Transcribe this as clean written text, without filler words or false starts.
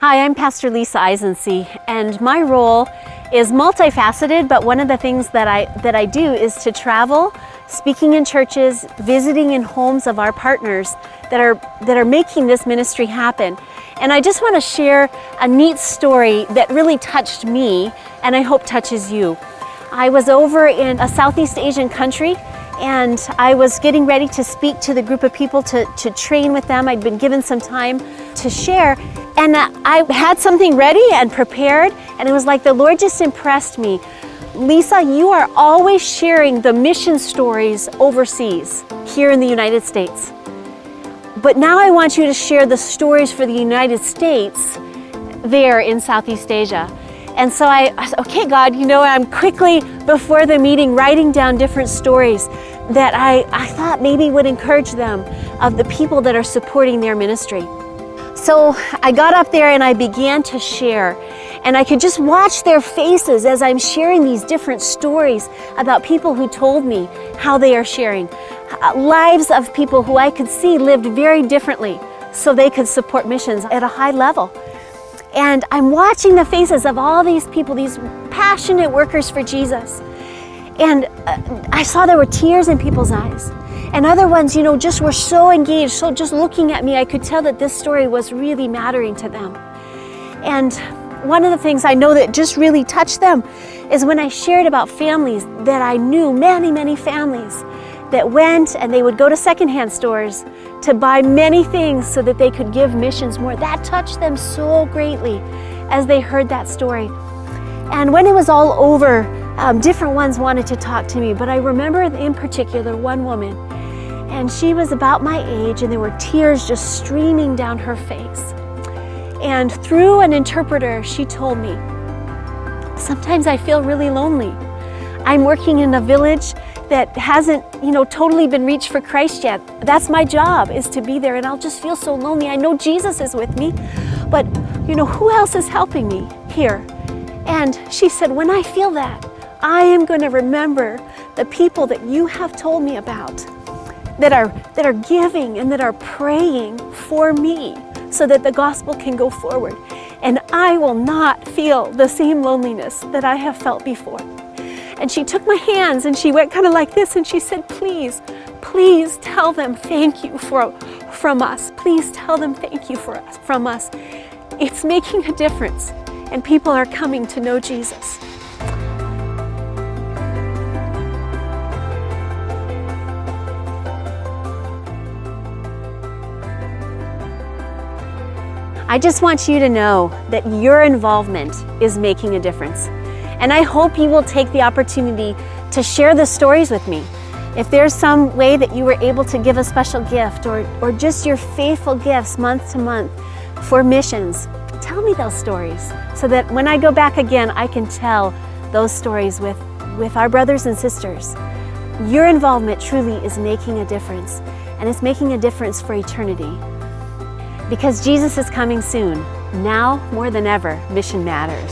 Hi, I'm Pastor Lisa Eisensee, and my role is multifaceted, but one of the things that I do is to travel, speaking in churches, visiting in homes of our partners that are making this ministry happen. And I just want to share a neat story that really touched me, and I hope touches you. I was over in a Southeast Asian country, and I was getting ready to speak to the group of people to train with them. I'd been given some time to share, and I had something ready and prepared, and it was like the Lord just impressed me. Lisa, you are always sharing the mission stories overseas, here in the United States. But now I want you to share the stories for the United States there in Southeast Asia. And so I said, okay, God, I'm quickly, before the meeting, writing down different stories that I thought maybe would encourage them of the people that are supporting their ministry. So I got up there and I began to share, and I could just watch their faces as I'm sharing these different stories about people who told me how they are sharing. Lives of people who I could see lived very differently so they could support missions at a high level. And I'm watching the faces of all these people, these passionate workers for Jesus. And I saw there were tears in people's eyes. And other ones, just were so engaged, so just looking at me, I could tell that this story was really mattering to them. And one of the things I know that just really touched them is when I shared about families that I knew, many, many families, that went and they would go to secondhand stores to buy many things so that they could give missions more. That touched them so greatly as they heard that story. And when it was all over, different ones wanted to talk to me, but I remember in particular one woman, and she was about my age, and there were tears just streaming down her face. And through an interpreter, she told me, sometimes I feel really lonely. I'm working in a village that hasn't, totally been reached for Christ yet. That's my job, is to be there, and I'll just feel so lonely. I know Jesus is with me, but who else is helping me here? And she said, when I feel that, I am going to remember the people that you have told me about, that are giving and that are praying for me so that the gospel can go forward. And I will not feel the same loneliness that I have felt before. And she took my hands and she went kind of like this, and she said, please, please tell them thank you from us. Please tell them thank you from us. It's making a difference, and people are coming to know Jesus. I just want you to know that your involvement is making a difference. And I hope you will take the opportunity to share the stories with me. If there's some way that you were able to give a special gift, or just your faithful gifts month to month for missions, tell me those stories so that when I go back again, I can tell those stories with our brothers and sisters. Your involvement truly is making a difference, and it's making a difference for eternity. Because Jesus is coming soon. Now more than ever, mission matters.